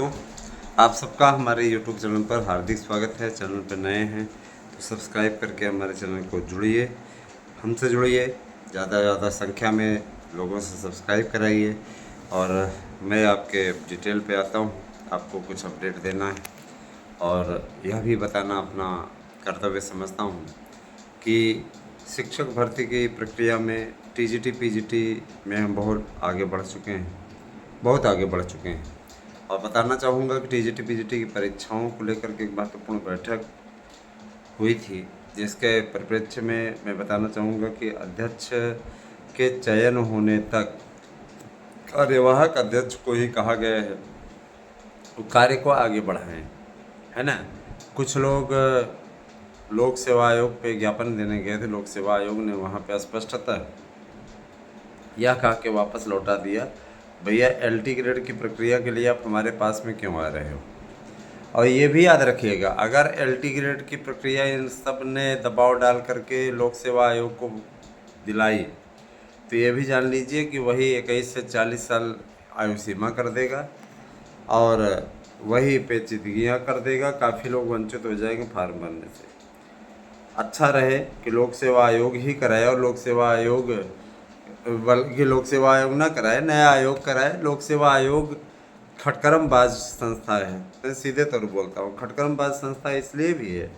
तो आप सबका हमारे YouTube चैनल पर हार्दिक स्वागत है। चैनल पर नए हैं तो सब्सक्राइब करके हमारे चैनल को जुड़िए, हमसे जुड़िए, ज़्यादा से ज़्यादा संख्या में लोगों से सब्सक्राइब कराइए। और मैं आपके डिटेल पे आता हूँ, आपको कुछ अपडेट देना है और यह भी बताना अपना कर्तव्य समझता हूँ कि शिक्षक भर्ती की प्रक्रिया में TGT PGT में हम बहुत आगे बढ़ चुके हैं, बहुत आगे बढ़ चुके हैं। और बताना चाहूँगा कि TGT PGT की परीक्षाओं को लेकर के एक महत्वपूर्ण बैठक हुई थी, जिसके परिप्रेक्ष्य में मैं बताना चाहूँगा कि अध्यक्ष के चयन होने तक कार्यवाहक अध्यक्ष को ही कहा गया है वो कार्य को आगे बढ़ाएं, है ना। कुछ लोग लोक सेवा आयोग पे ज्ञापन देने गए थे, लोक सेवा आयोग ने वहाँ पे स्पष्टतः यह कहा के वापस लौटा दिया, भैया LT ग्रेड की प्रक्रिया के लिए आप हमारे पास में क्यों आ रहे हो। और ये भी याद रखिएगा, अगर LT ग्रेड की प्रक्रिया इन सब ने दबाव डाल करके लोक सेवा आयोग को दिलाई तो ये भी जान लीजिए कि वही 21 से 40 साल आयु सीमा कर देगा और वही पेचीदगियाँ कर देगा। काफ़ी लोग वंचित हो जाएंगे फार्म भरने से। अच्छा रहे कि लोक सेवा आयोग ही कराए, और लोक सेवा आयोग बल्कि लोक सेवा आयोग ना कराए, नया आयोग कराए। लोक सेवा आयोग खटकरमबाज संस्था है, मैं सीधे तौर बोलता हूँ। खटकरमबाज संस्था इसलिए भी है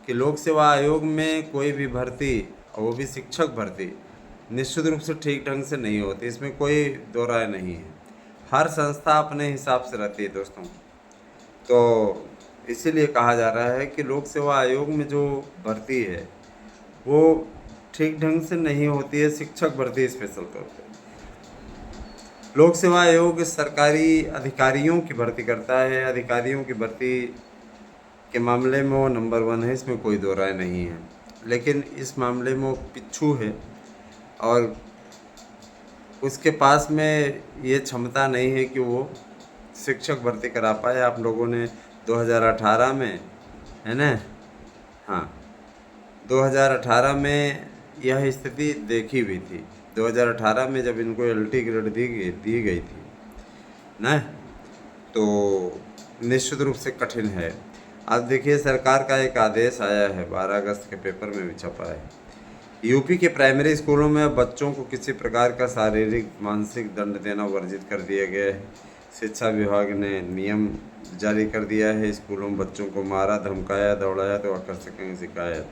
कि लोक सेवा आयोग में कोई भी भर्ती, और वो भी शिक्षक भर्ती, निश्चित रूप से ठीक ढंग से नहीं होती, इसमें कोई दो राय नहीं है। हर संस्था अपने हिसाब से रहती है दोस्तों। तो इसीलिए कहा जा रहा है कि लोक सेवा आयोग में जो भर्ती है वो ठीक ढंग से नहीं होती है, शिक्षक भर्ती स्पेशल तौर पर। लोक सेवा आयोग सरकारी अधिकारियों की भर्ती करता है, अधिकारियों की भर्ती के मामले में वो नंबर 1 है, इसमें कोई दो राय नहीं है। लेकिन इस मामले में वो पिछू है और उसके पास में ये क्षमता नहीं है कि वो शिक्षक भर्ती करा पाए। आप लोगों ने 2018 में, है ना, हाँ, 2018 में यह स्थिति देखी हुई थी। 2018 में जब इनको LT ग्रेड दी गई थी ना, तो निश्चित रूप से कठिन है। अब देखिए, सरकार का एक आदेश आया है, 12 अगस्त के पेपर में भी छपा है। यूपी के प्राइमरी स्कूलों में बच्चों को किसी प्रकार का शारीरिक मानसिक दंड देना वर्जित कर दिया गया है। शिक्षा विभाग ने नियम जारी कर दिया है, स्कूलों में बच्चों को मारा, धमकाया, दौड़ाया तो कर सकेंगे शिकायत।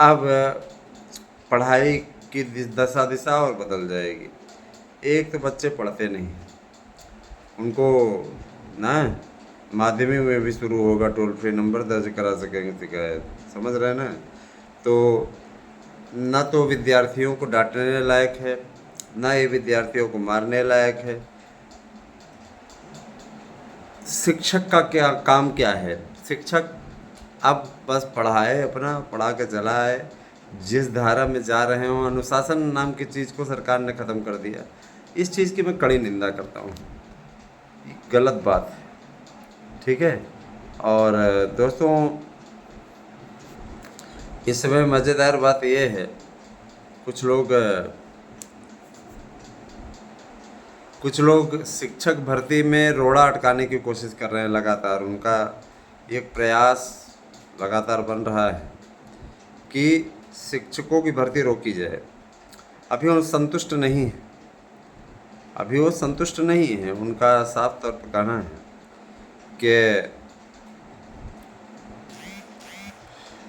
अब पढ़ाई की दिशा और बदल जाएगी। एक तो बच्चे पढ़ते नहीं, उनको ना माध्यमिक में भी शुरू होगा टोल फ्री नंबर, दर्ज करा सकेंगे शिकायत, समझ रहे हैं ना। तो न तो विद्यार्थियों को डांटने लायक है, ना ये विद्यार्थियों को मारने लायक है। शिक्षक का क्या काम क्या है? शिक्षक अब बस पढ़ाए, अपना पढ़ा के चला है। जिस धारा में जा रहे हो, अनुशासन नाम की चीज़ को सरकार ने ख़त्म कर दिया। इस चीज़ की मैं कड़ी निंदा करता हूँ, गलत बात है, ठीक है। और दोस्तों, इस समय मज़ेदार बात यह है, कुछ लोग शिक्षक भर्ती में रोड़ा अटकाने की कोशिश कर रहे हैं लगातार। उनका एक प्रयास लगातार बन रहा है कि शिक्षकों की भर्ती रोकी जाए। अभी वो संतुष्ट नहीं है, उनका साफ तौर पर कहना है कि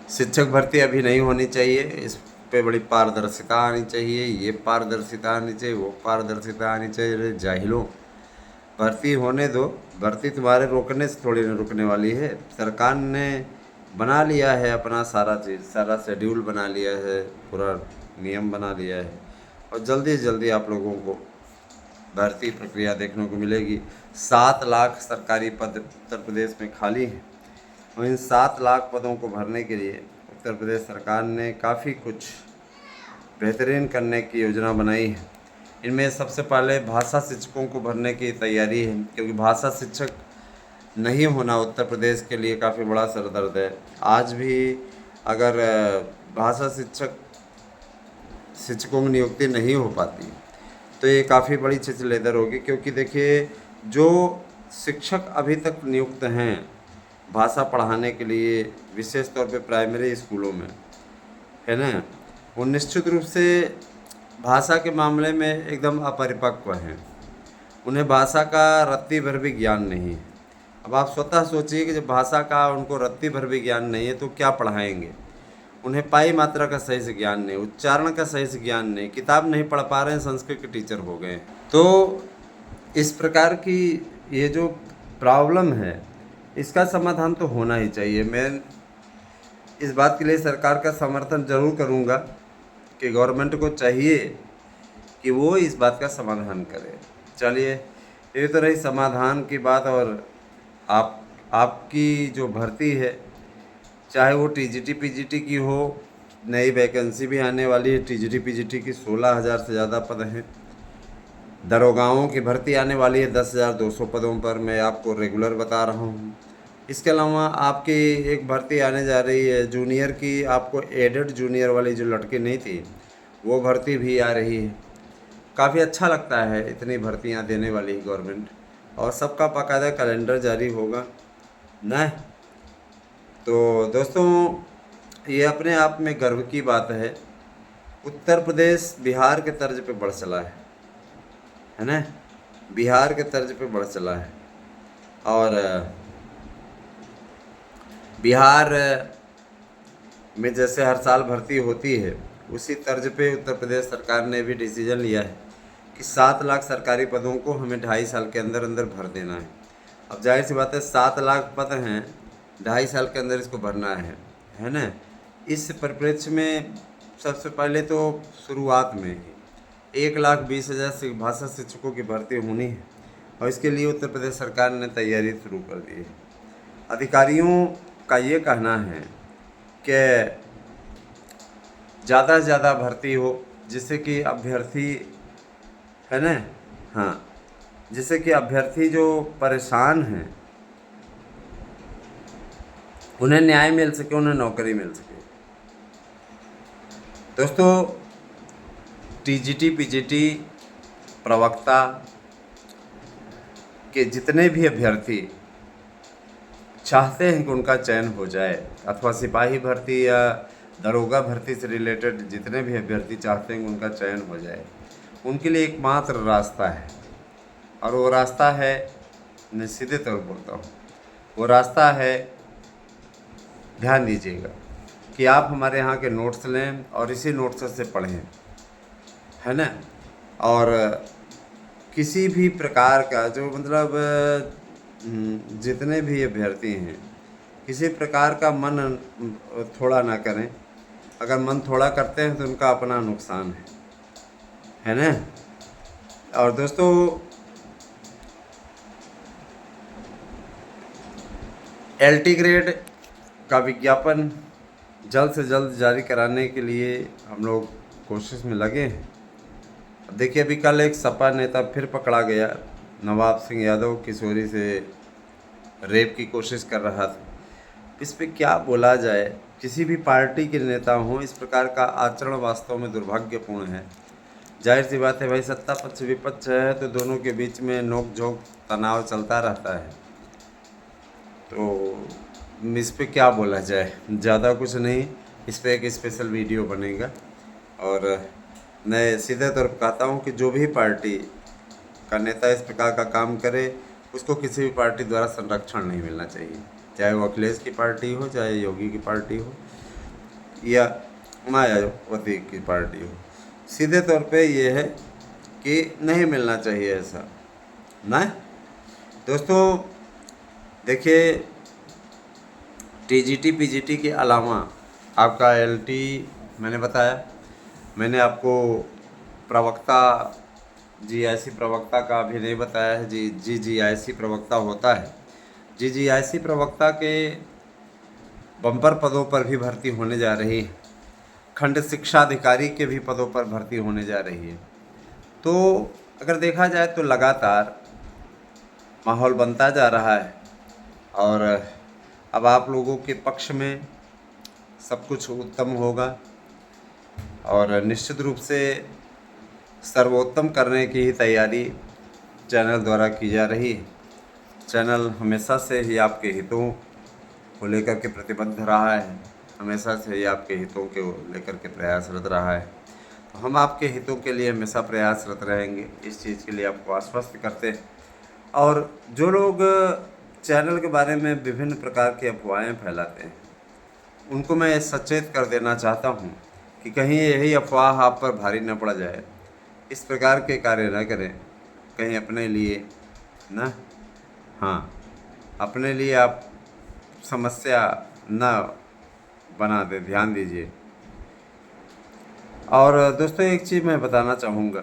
शिक्षक भर्ती अभी नहीं होनी चाहिए, इस पे बड़ी पारदर्शिता आनी चाहिए, ये पारदर्शिता आनी चाहिए, वो पारदर्शिता आनी चाहिए। अरे जाहिलों, भर्ती होने दो, भर्ती तुम्हारे रोकने से थोड़ी ना रुकने वाली है। सरकार ने बना लिया है अपना सारा चीज़, सारा शेड्यूल बना लिया है, पूरा नियम बना लिया है, और जल्दी से जल्दी आप लोगों को भर्ती प्रक्रिया देखने को मिलेगी। 7 लाख सरकारी पद उत्तर प्रदेश में खाली हैं, और इन 7 लाख पदों को भरने के लिए उत्तर प्रदेश सरकार ने काफ़ी कुछ बेहतरीन करने की योजना बनाई है। इनमें सबसे पहले भाषा शिक्षकों को भरने की तैयारी है, क्योंकि भाषा शिक्षक नहीं होना उत्तर प्रदेश के लिए काफ़ी बड़ा सरदर्द है। आज भी अगर भाषा शिक्षकों की नियुक्ति नहीं हो पाती तो ये काफ़ी बड़ी छिछलेदर होगी। क्योंकि देखिए, जो शिक्षक अभी तक नियुक्त हैं भाषा पढ़ाने के लिए, विशेष तौर पे प्राइमरी स्कूलों में, है ना, वो निश्चित रूप से भाषा के मामले में एकदम अपरिपक्व हैं। उन्हें भाषा का रत्ती भर भी ज्ञान नहीं है। अब आप स्वतः सोचिए कि जब भाषा का उनको रत्ती भर भी ज्ञान नहीं है तो क्या पढ़ाएंगे। उन्हें पाई मात्रा का सही से ज्ञान नहीं, उच्चारण का सही से ज्ञान नहीं, किताब नहीं पढ़ पा रहे हैं, संस्कृत के टीचर हो गए। तो इस प्रकार की ये जो प्रॉब्लम है इसका समाधान तो होना ही चाहिए। मैं इस बात के लिए सरकार का समर्थन जरूर करूँगा कि गवर्नमेंट को चाहिए कि वो इस बात का समाधान करे। चलिए, ये तो रही समाधान की बात। और आपकी जो भर्ती है, चाहे वो टीजीटी पीजीटी की हो, नई वैकेंसी भी आने वाली है। टीजीटी पीजीटी की 16,000 से ज़्यादा पद हैं। दरोगाओं की भर्ती आने वाली है 10,200 पदों पर, मैं आपको रेगुलर बता रहा हूँ। इसके अलावा आपकी एक भर्ती आने जा रही है जूनियर की, आपको एडेड जूनियर वाली जो लड़की नहीं थी वो भर्ती भी आ रही है। काफ़ी अच्छा लगता है इतनी भर्तियां देने वाली गवर्नमेंट, और सबका बाकायदा कैलेंडर जारी होगा ना। तो दोस्तों, ये अपने आप में गर्व की बात है। उत्तर प्रदेश बिहार के तर्ज पे बढ़ चला है ना, बिहार के तर्ज पे बढ़ चला है। और बिहार में जैसे हर साल भर्ती होती है, उसी तर्ज पे उत्तर प्रदेश सरकार ने भी डिसीजन लिया है कि 7 लाख सरकारी पदों को हमें 2.5 साल के अंदर अंदर भर देना है। अब जाहिर सी बात है, 7 लाख पद हैं, 2.5 साल के अंदर इसको भरना है ना। इस परिप्रेक्ष्य में सबसे पहले तो शुरुआत में ही 1,20,000 भाषा शिक्षकों की भर्ती होनी है, और इसके लिए उत्तर प्रदेश सरकार ने तैयारी शुरू कर दी है। अधिकारियों का ये कहना है कि ज़्यादा से ज़्यादा भर्ती हो, जिससे कि अभ्यर्थी, है ना, हाँ, जिससे कि अभ्यर्थी जो परेशान हैं उन्हें न्याय मिल सके, उन्हें नौकरी मिल सके। दोस्तों, टीजीटी पीजीटी प्रवक्ता के जितने भी अभ्यर्थी चाहते हैं कि उनका चयन हो जाए, अथवा सिपाही भर्ती या दरोगा भर्ती से रिलेटेड जितने भी अभ्यर्थी चाहते हैं कि उनका चयन हो जाए, उनके लिए एकमात्र रास्ता है, और वो रास्ता है, मैं सीधे तौर पर बोलता हूँ, वो रास्ता है, ध्यान दीजिएगा कि आप हमारे यहाँ के नोट्स लें और इसी नोट्स से पढ़ें, है ना। और किसी भी प्रकार का जो मतलब जितने भी अभ्यर्थी हैं, किसी प्रकार का मन थोड़ा ना करें। अगर मन थोड़ा करते हैं तो उनका अपना नुकसान है ना। और दोस्तों, एलटी ग्रेड का विज्ञापन जल्द से जल्द जारी कराने के लिए हम लोग कोशिश में लगे हैं। अब देखिए, अभी कल एक सपा नेता फिर पकड़ा गया, नवाब सिंह यादव किशोरी से रेप की कोशिश कर रहा था। इस पे क्या बोला जाए, किसी भी पार्टी के नेता हों, इस प्रकार का आचरण वास्तव में दुर्भाग्यपूर्ण है। जाहिर सी बात है भाई, सत्ता पक्ष विपक्ष है तो दोनों के बीच में नोक झोंक तनाव चलता रहता है। तो इस पे क्या बोला जाए, ज़्यादा कुछ नहीं, इस पे एक स्पेशल वीडियो बनेगा। और मैं सीधे तौर पर कहता हूँ कि जो भी पार्टी का नेता इस प्रकार का काम करे, उसको किसी भी पार्टी द्वारा संरक्षण नहीं मिलना चाहिए, चाहे वो अखिलेश की पार्टी हो, चाहे योगी की पार्टी हो, या मायावती की पार्टी हो। सीधे तौर पे ये है कि नहीं मिलना चाहिए ऐसा ना। दोस्तों देखिए, टीजीटी पीजीटी के अलावा आपका एलटी मैंने बताया, मैंने आपको प्रवक्ता जीआईसी प्रवक्ता का अभी नहीं बताया है। जीआईसी प्रवक्ता होता है, जीआईसी प्रवक्ता के बम्पर पदों पर भी भर्ती होने जा रही है। खंड शिक्षा अधिकारी के भी पदों पर भर्ती होने जा रही है। तो अगर देखा जाए तो लगातार माहौल बनता जा रहा है, और अब आप लोगों के पक्ष में सब कुछ उत्तम होगा, और निश्चित रूप से सर्वोत्तम करने की ही तैयारी चैनल द्वारा की जा रही है। चैनल हमेशा से ही आपके हितों को लेकर के प्रतिबद्ध रहा है, हमेशा से ही आपके हितों को लेकर के प्रयासरत रहा है। तो हम आपके हितों के लिए हमेशा प्रयासरत रहेंगे, इस चीज़ के लिए आपको आश्वस्त करते हैं। और जो लोग चैनल के बारे में विभिन्न प्रकार की अफवाहें फैलाते हैं, उनको मैं सचेत कर देना चाहता हूँ कि कहीं यही अफवाह आप पर भारी न पड़ जाए। इस प्रकार के कार्य न करें, कहीं अपने लिए न, हाँ, अपने लिए आप समस्या न बना दे, ध्यान दीजिए। और दोस्तों एक चीज़ मैं बताना चाहूँगा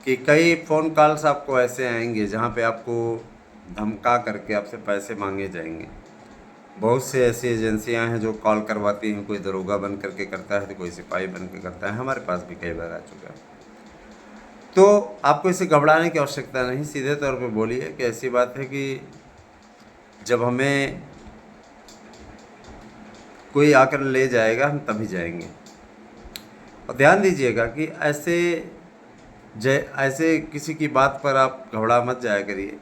कि कई फ़ोन कॉल्स आपको ऐसे आएंगे जहाँ पे आपको धमका करके आपसे पैसे मांगे जाएंगे। बहुत से ऐसी एजेंसियां हैं जो कॉल करवाती हैं, कोई दरोगा बन करके करता है तो कोई सिपाही बन के करता है, हमारे पास भी कई बार आ चुका है। तो आपको इसे घबराने की आवश्यकता नहीं, सीधे तौर पे बोलिए कि ऐसी बात है कि जब हमें कोई आकर ले जाएगा हम तभी जाएंगे। और ध्यान दीजिएगा कि ऐसे किसी की बात पर आप घबरा मत जाया करिए,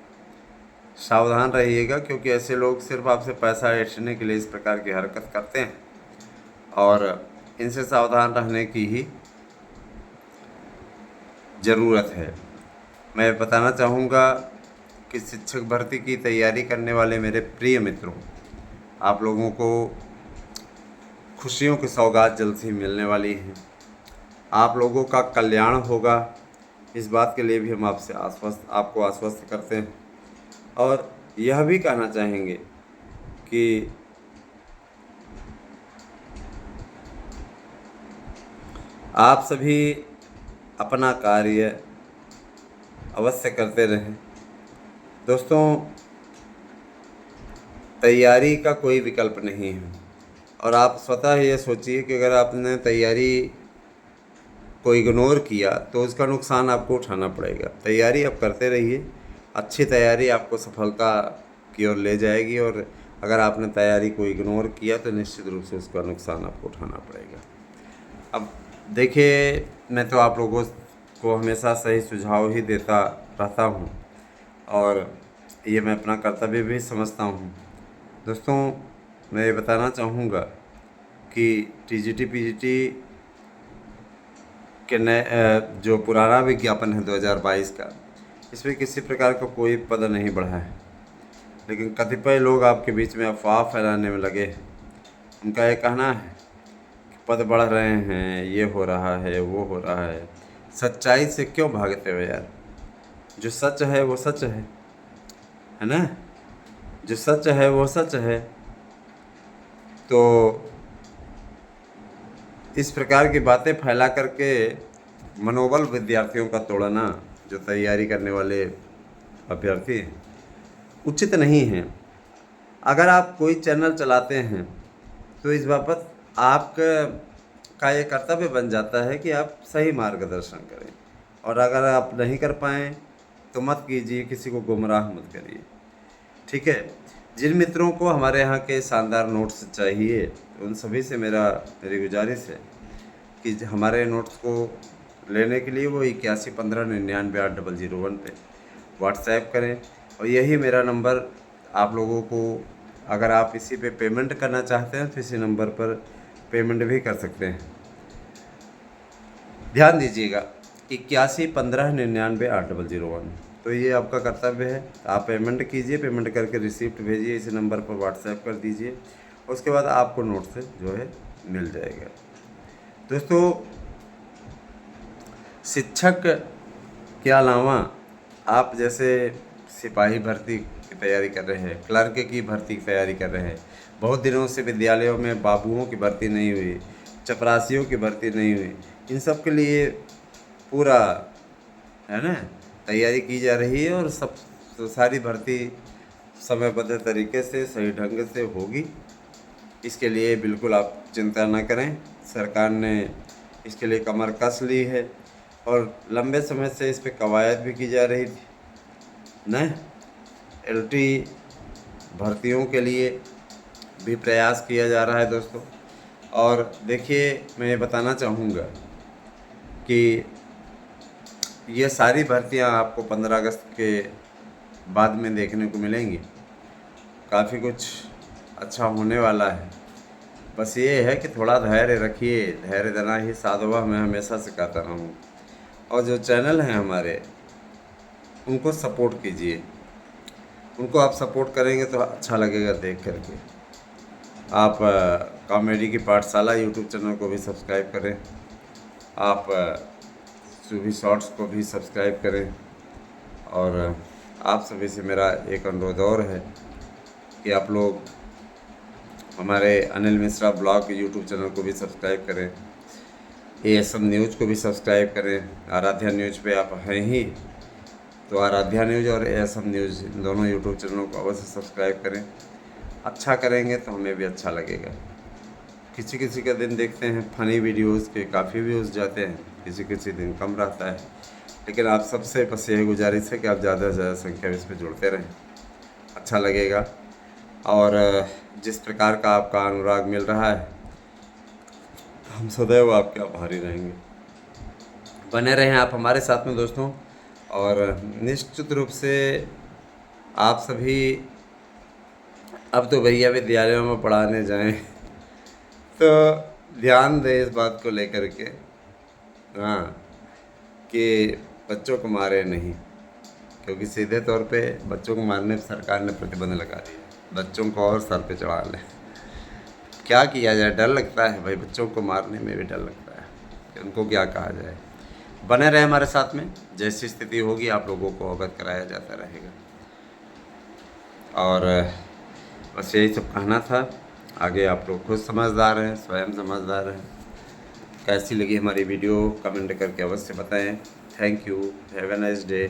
सावधान रहिएगा, क्योंकि ऐसे लोग सिर्फ आपसे पैसा ऐंठने के लिए इस प्रकार की हरकत करते हैं और इनसे सावधान रहने की ही ज़रूरत है। मैं बताना चाहूँगा कि शिक्षक भर्ती की तैयारी करने वाले मेरे प्रिय मित्रों, आप लोगों को खुशियों की सौगात जल्द ही मिलने वाली है। आप लोगों का कल्याण होगा, इस बात के लिए भी हम आपको आश्वस्त करते हैं। और यह भी कहना चाहेंगे कि आप सभी अपना कार्य अवश्य करते रहें। दोस्तों, तैयारी का कोई विकल्प नहीं है और आप स्वतः ये सोचिए कि अगर आपने तैयारी को इग्नोर किया तो उसका नुकसान आपको उठाना पड़ेगा। तैयारी आप करते रहिए, अच्छी तैयारी आपको सफलता की ओर ले जाएगी और अगर आपने तैयारी को इग्नोर किया तो निश्चित रूप से उसका नुकसान आपको उठाना पड़ेगा। अब देखिए, मैं तो आप लोगों को हमेशा सही सुझाव ही देता रहता हूँ और ये मैं अपना कर्तव्य भी समझता हूँ। दोस्तों, मैं ये बताना चाहूँगा कि टीजीटी पीजीटी के नए जो पुराना विज्ञापन है 2022 का, इसमें किसी प्रकार का कोई पद नहीं बढ़ा है, लेकिन कतिपय लोग आपके बीच में अफवाह फैलाने में लगे हैं। उनका ये कहना है कि पद बढ़ रहे हैं, ये हो रहा है, वो हो रहा है। सच्चाई से क्यों भागते हो यार? जो सच है वो सच है ना? जो सच है वो सच है। तो इस प्रकार की बातें फैला करके मनोबल विद्यार्थियों का तोड़ना, जो तैयारी करने वाले अभ्यर्थी हैं, उचित नहीं है। अगर आप कोई चैनल चलाते हैं तो इस बाबत आपका ये कर्तव्य बन जाता है कि आप सही मार्गदर्शन करें, और अगर आप नहीं कर पाएँ तो मत कीजिए, किसी को गुमराह मत करिए, ठीक है। जिन मित्रों को हमारे यहाँ के शानदार नोट्स चाहिए, उन सभी से मेरी गुजारिश है कि हमारे नोट्स को लेने के लिए वो 8115998001 पे व्हाट्सएप करें। और यही मेरा नंबर, आप लोगों को अगर आप इसी पे पेमेंट करना चाहते हैं तो इसी नंबर पर पेमेंट भी कर सकते हैं। ध्यान दीजिएगा, 8115998001। तो ये आपका कर्तव्य है, आप पेमेंट कीजिए, पेमेंट करके रिसिप्ट भेजिए, इसी नंबर पर व्हाट्सएप कर दीजिए, उसके बाद आपको नोट्स जो है मिल जाएगा। दोस्तों, शिक्षक के अलावा आप जैसे सिपाही भर्ती की तैयारी कर रहे हैं, क्लर्क की भर्ती की तैयारी कर रहे हैं, बहुत दिनों से विद्यालयों में बाबुओं की भर्ती नहीं हुई, चपरासियों की भर्ती नहीं हुई, इन सब के लिए पूरा है ना तैयारी की जा रही है और सारी भर्ती समयबद्ध तरीके से सही ढंग से होगी। इसके लिए बिल्कुल आप चिंता न करें, सरकार ने इसके लिए कमर कस ली है और लंबे समय से इस पर कवायद भी की जा रही थी न। एलटी भर्तियों के लिए भी प्रयास किया जा रहा है दोस्तों। और देखिए, मैं ये बताना चाहूँगा कि ये सारी भर्तियां आपको 15 अगस्त के बाद में देखने को मिलेंगी। काफ़ी कुछ अच्छा होने वाला है। बस ये है कि थोड़ा धैर्य रखिए, धैर्य देना ही साधवा मैं हमेशा सिखाता रहा हूँ। और जो चैनल हैं हमारे, उनको सपोर्ट कीजिए। उनको आप सपोर्ट करेंगे तो अच्छा लगेगा देख करके। आप कॉमेडी की पाठशाला यूट्यूब चैनल को भी सब्सक्राइब करें। आप सूफी शॉर्ट्स को भी सब्सक्राइब करें। और आप सभी से मेरा एक अनुरोध और है कि आप लोग हमारे Anil Mishra blog YouTube channel को भी सब्सक्राइब करें। ASM न्यूज़ को भी सब्सक्राइब करें। आराध्या न्यूज़ पे आप हैं ही तो आराध्या न्यूज़ और ASM न्यूज़ दोनों यूट्यूब चैनलों को अवश्य सब्सक्राइब करें। अच्छा करेंगे तो हमें भी अच्छा लगेगा। किसी किसी का दिन देखते हैं फ़नी वीडियोज़ के काफ़ी व्यूज़ जाते हैं, किसी किसी दिन कम रहता है। लेकिन आप सबसे बस यही गुजारिश है कि आप ज़्यादा से ज़्यादा संख्या में इस पर जुड़ते रहें, अच्छा लगेगा। और जिस प्रकार का आपका अनुराग मिल रहा है, हम सदैव आपके आभारी रहेंगे। बने रहें आप हमारे साथ में दोस्तों। और निश्चित रूप से आप सभी अब तो भैया विद्यालयों में पढ़ाने जाएं तो ध्यान दें इस बात को लेकर के, हाँ, कि बच्चों को मारे नहीं, क्योंकि सीधे तौर पे बच्चों को मारने पर सरकार ने प्रतिबंध लगा दिया। बच्चों को और सर पे चढ़ा लें, क्या किया जाए, डर लगता है भाई, बच्चों को मारने में भी डर लगता है कि उनको क्या कहा जाए। बने रहे हमारे साथ में, जैसी स्थिति होगी आप लोगों को अवगत कराया जाता रहेगा। और बस यही सब कहना था। आगे आप लोग खुद समझदार हैं, स्वयं समझदार हैं। कैसी लगी हमारी वीडियो कमेंट करके अवश्य बताएं। Thank you, have a nice day.